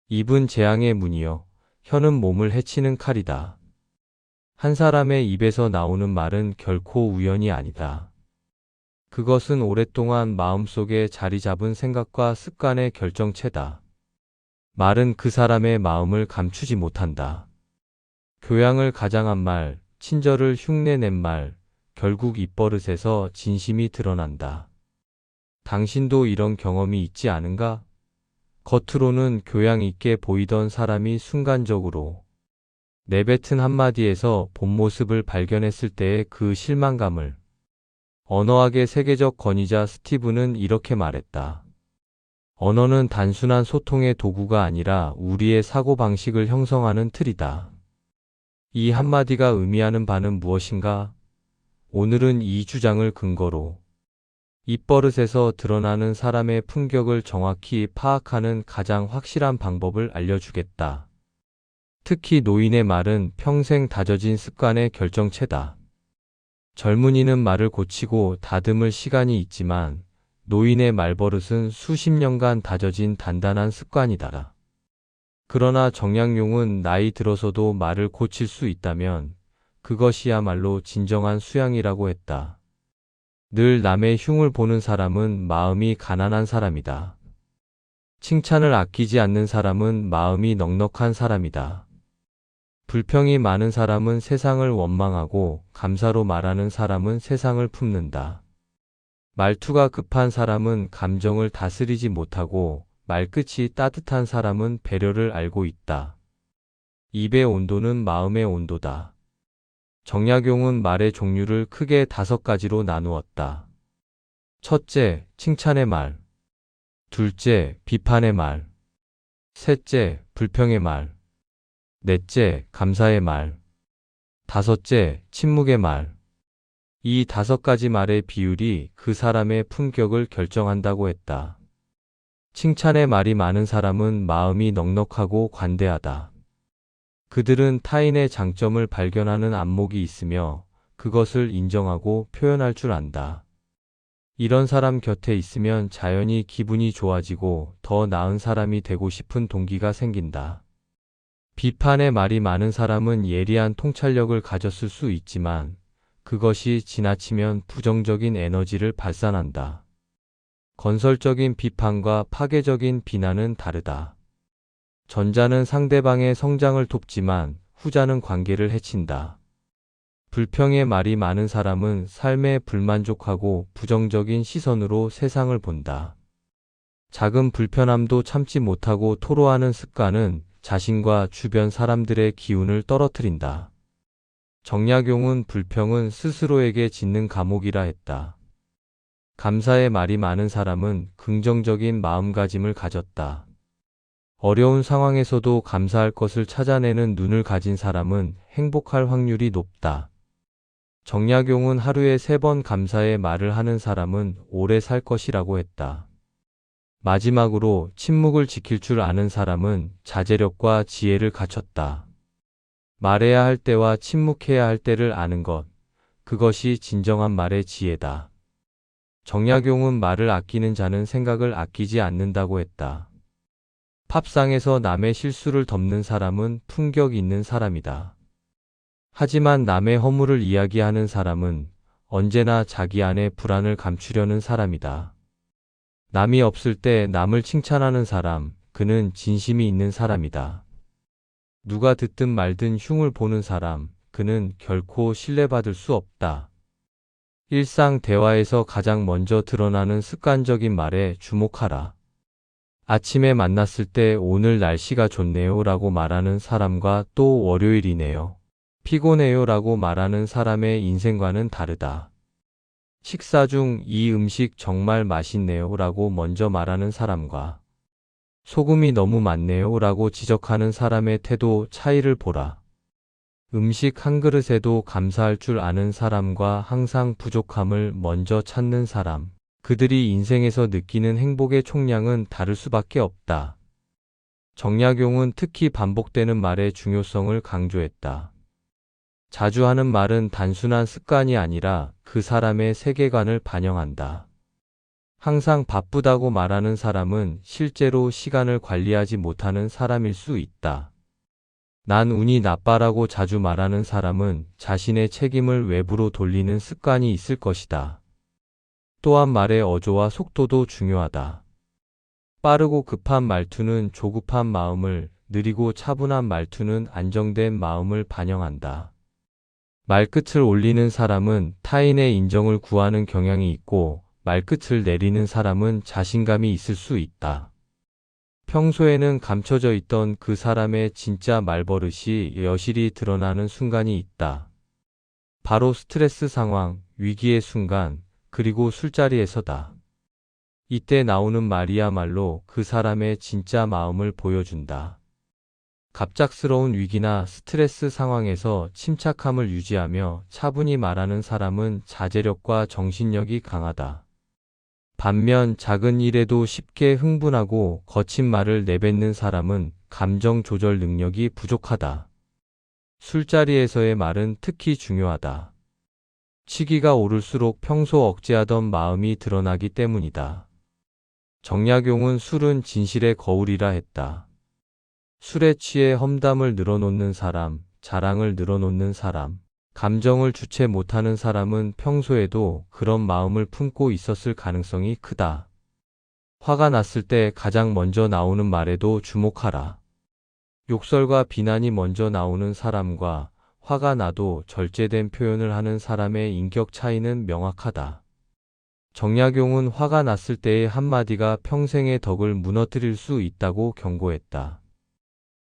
입은 재앙의 문이요 혀는 몸을 해치는 칼이다. 한 사람의 입에서 나오는 말은 결코 우연이 아니다. 그것은 오랫동안 마음속에 자리 잡은 생각과 습관의 결정체다. 말은 그 사람의 마음을 감추지 못한다. 교양을 가장한 말, 친절을 흉내낸 말, 결국 입버릇에서 진심이 드러난다. 당신도 이런 경험이 있지 않은가? 겉으로는 교양 있게 보이던 사람이 순간적으로 내뱉은 한마디에서 본 모습을 발견했을 때의 그 실망감을. 언어학의 세계적 권위자 스티브는 이렇게 말했다. 언어는 단순한 소통의 도구가 아니라 우리의 사고방식을 형성하는 틀이다. 이 한마디가 의미하는 바는 무엇인가? 오늘은 이 주장을 근거로 입버릇에서 드러나는 사람의 품격을 정확히 파악하는 가장 확실한 방법을 알려주겠다. 특히 노인의 말은 평생 다져진 습관의 결정체다. 젊은이는 말을 고치고 다듬을 시간이 있지만 노인의 말버릇은 수십 년간 다져진 단단한 습관이다. 그러나 정약용은 나이 들어서도 말을 고칠 수 있다면 그것이야말로 진정한 수양이라고 했다. 늘 남의 흉을 보는 사람은 마음이 가난한 사람이다. 칭찬을 아끼지 않는 사람은 마음이 넉넉한 사람이다. 불평이 많은 사람은 세상을 원망하고 감사로 말하는 사람은 세상을 품는다. 말투가 급한 사람은 감정을 다스리지 못하고 말끝이 따뜻한 사람은 배려를 알고 있다. 입의 온도는 마음의 온도다. 정약용은 말의 종류를 크게 5가지로 나누었다. 첫째, 칭찬의 말. 둘째, 비판의 말. 셋째, 불평의 말. 넷째, 감사의 말. 다섯째, 침묵의 말. 이 5가지 말의 비율이 그 사람의 품격을 결정한다고 했다. 칭찬의 말이 많은 사람은 마음이 넉넉하고 관대하다. 그들은 타인의 장점을 발견하는 안목이 있으며 그것을 인정하고 표현할 줄 안다. 이런 사람 곁에 있으면 자연히 기분이 좋아지고 더 나은 사람이 되고 싶은 동기가 생긴다. 비판의 말이 많은 사람은 예리한 통찰력을 가졌을 수 있지만 그것이 지나치면 부정적인 에너지를 발산한다. 건설적인 비판과 파괴적인 비난은 다르다. 전자는 상대방의 성장을 돕지만 후자는 관계를 해친다. 불평의 말이 많은 사람은 삶에 불만족하고 부정적인 시선으로 세상을 본다. 작은 불편함도 참지 못하고 토로하는 습관은 자신과 주변 사람들의 기운을 떨어뜨린다. 정약용은 불평은 스스로에게 짓는 감옥이라 했다. 감사의 말이 많은 사람은 긍정적인 마음가짐을 가졌다. 어려운 상황에서도 감사할 것을 찾아내는 눈을 가진 사람은 행복할 확률이 높다. 정약용은 하루에 3번 감사의 말을 하는 사람은 오래 살 것이라고 했다. 마지막으로 침묵을 지킬 줄 아는 사람은 자제력과 지혜를 갖췄다. 말해야 할 때와 침묵해야 할 때를 아는 것, 그것이 진정한 말의 지혜다. 정약용은 말을 아끼는 자는 생각을 아끼지 않는다고 했다. 팝상에서 남의 실수를 덮는 사람은 품격 있는 사람이다. 하지만 남의 허물을 이야기하는 사람은 언제나 자기 안의 불안을 감추려는 사람이다. 남이 없을 때 남을 칭찬하는 사람, 그는 진심이 있는 사람이다. 누가 듣든 말든 흉을 보는 사람, 그는 결코 신뢰받을 수 없다. 일상 대화에서 가장 먼저 드러나는 습관적인 말에 주목하라. 아침에 만났을 때 오늘 날씨가 좋네요 라고 말하는 사람과 또 월요일이네요. 피곤해요 라고 말하는 사람의 인생과는 다르다. 식사 중 이 음식 정말 맛있네요 라고 먼저 말하는 사람과 소금이 너무 많네요 라고 지적하는 사람의 태도 차이를 보라. 음식 한 그릇에도 감사할 줄 아는 사람과 항상 부족함을 먼저 찾는 사람. 그들이 인생에서 느끼는 행복의 총량은 다를 수밖에 없다. 정약용은 특히 반복되는 말의 중요성을 강조했다. 자주 하는 말은 단순한 습관이 아니라 그 사람의 세계관을 반영한다. 항상 바쁘다고 말하는 사람은 실제로 시간을 관리하지 못하는 사람일 수 있다. 난 운이 나빠라고 자주 말하는 사람은 자신의 책임을 외부로 돌리는 습관이 있을 것이다. 또한 말의 어조와 속도도 중요하다. 빠르고 급한 말투는 조급한 마음을, 느리고 차분한 말투는 안정된 마음을 반영한다. 말끝을 올리는 사람은 타인의 인정을 구하는 경향이 있고, 말끝을 내리는 사람은 자신감이 있을 수 있다. 평소에는 감춰져 있던 그 사람의 진짜 말버릇이 여실히 드러나는 순간이 있다. 바로 스트레스 상황, 위기의 순간, 그리고 술자리에서다. 이때 나오는 말이야말로 그 사람의 진짜 마음을 보여준다. 갑작스러운 위기나 스트레스 상황에서 침착함을 유지하며 차분히 말하는 사람은 자제력과 정신력이 강하다. 반면 작은 일에도 쉽게 흥분하고 거친 말을 내뱉는 사람은 감정 조절 능력이 부족하다. 술자리에서의 말은 특히 중요하다. 치기가 오를수록 평소 억제하던 마음이 드러나기 때문이다. 정약용은 술은 진실의 거울이라 했다. 술에 취해 험담을 늘어놓는 사람, 자랑을 늘어놓는 사람, 감정을 주체 못하는 사람은 평소에도 그런 마음을 품고 있었을 가능성이 크다. 화가 났을 때 가장 먼저 나오는 말에도 주목하라. 욕설과 비난이 먼저 나오는 사람과 화가 나도 절제된 표현을 하는 사람의 인격 차이는 명확하다. 정약용은 화가 났을 때의 한마디가 평생의 덕을 무너뜨릴 수 있다고 경고했다.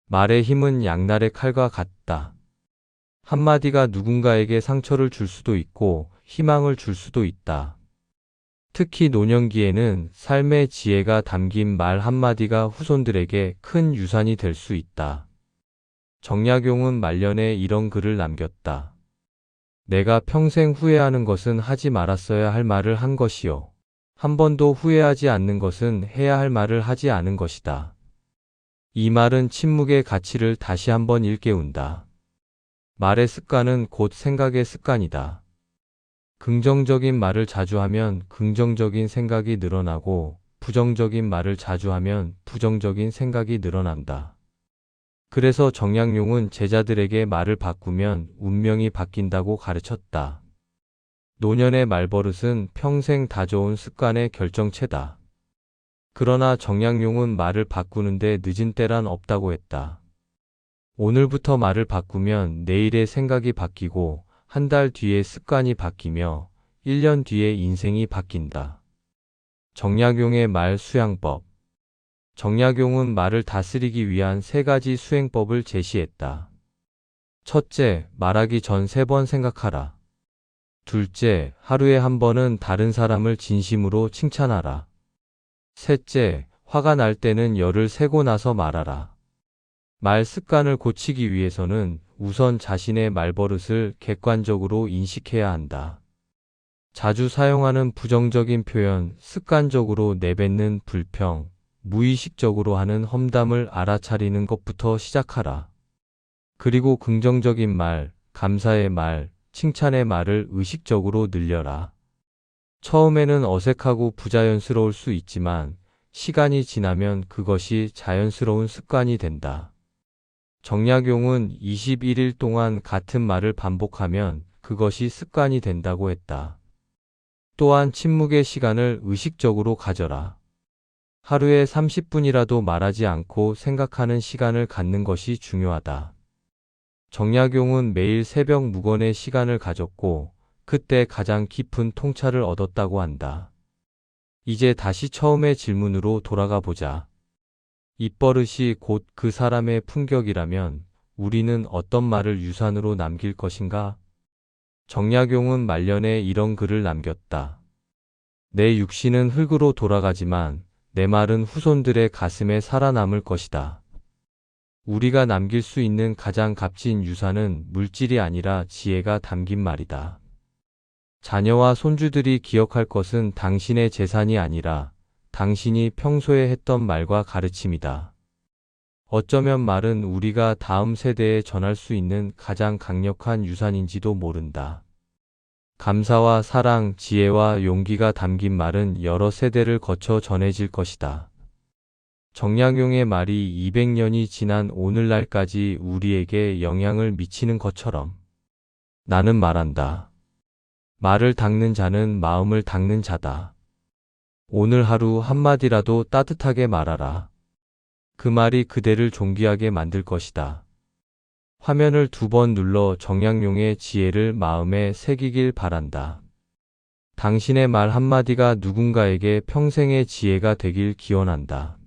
말의 힘은 양날의 칼과 같다. 한마디가 누군가에게 상처를 줄 수도 있고 희망을 줄 수도 있다. 특히 노년기에는 삶의 지혜가 담긴 말 한마디가 후손들에게 큰 유산이 될 수 있다. 정약용은 말년에 이런 글을 남겼다. 내가 평생 후회하는 것은 하지 말았어야 할 말을 한 것이요. 한 번도 후회하지 않는 것은 해야 할 말을 하지 않은 것이다. 이 말은 침묵의 가치를 다시 한번 일깨운다. 말의 습관은 곧 생각의 습관이다. 긍정적인 말을 자주 하면 긍정적인 생각이 늘어나고 부정적인 말을 자주 하면 부정적인 생각이 늘어난다. 그래서 정약용은 제자들에게 말을 바꾸면 운명이 바뀐다고 가르쳤다. 노년의 말버릇은 평생 다져온 습관의 결정체다. 그러나 정약용은 말을 바꾸는데 늦은 때란 없다고 했다. 오늘부터 말을 바꾸면 내일의 생각이 바뀌고 한 달 뒤에 습관이 바뀌며 1년 뒤에 인생이 바뀐다. 정약용의 말 수양법. 정약용은 말을 다스리기 위한 3가지 수행법을 제시했다. 첫째, 말하기 전 3번 생각하라. 둘째, 하루에 한 번은 다른 사람을 진심으로 칭찬하라. 셋째, 화가 날 때는 열을 세고 나서 말하라. 말 습관을 고치기 위해서는 우선 자신의 말버릇을 객관적으로 인식해야 한다. 자주 사용하는 부정적인 표현, 습관적으로 내뱉는 불평, 무의식적으로 하는 험담을 알아차리는 것부터 시작하라. 그리고 긍정적인 말, 감사의 말, 칭찬의 말을 의식적으로 늘려라. 처음에는 어색하고 부자연스러울 수 있지만 시간이 지나면 그것이 자연스러운 습관이 된다. 정약용은 21일 동안 같은 말을 반복하면 그것이 습관이 된다고 했다. 또한 침묵의 시간을 의식적으로 가져라. 하루에 30분이라도 말하지 않고 생각하는 시간을 갖는 것이 중요하다. 정약용은 매일 새벽 묵언의 시간을 가졌고 그때 가장 깊은 통찰을 얻었다고 한다. 이제 다시 처음의 질문으로 돌아가 보자. 입버릇이 곧 그 사람의 품격이라면 우리는 어떤 말을 유산으로 남길 것인가? 정약용은 말년에 이런 글을 남겼다. 내 육신은 흙으로 돌아가지만 내 말은 후손들의 가슴에 살아남을 것이다. 우리가 남길 수 있는 가장 값진 유산은 물질이 아니라 지혜가 담긴 말이다. 자녀와 손주들이 기억할 것은 당신의 재산이 아니라 당신이 평소에 했던 말과 가르침이다. 어쩌면 말은 우리가 다음 세대에 전할 수 있는 가장 강력한 유산인지도 모른다. 감사와 사랑, 지혜와 용기가 담긴 말은 여러 세대를 거쳐 전해질 것이다. 정약용의 말이 200년이 지난 오늘날까지 우리에게 영향을 미치는 것처럼 나는 말한다. 말을 닦는 자는 마음을 닦는 자다. 오늘 하루 한마디라도 따뜻하게 말하라. 그 말이 그대를 존귀하게 만들 것이다. 화면을 2번 눌러 정약용의 지혜를 마음에 새기길 바란다. 당신의 말 한마디가 누군가에게 평생의 지혜가 되길 기원한다.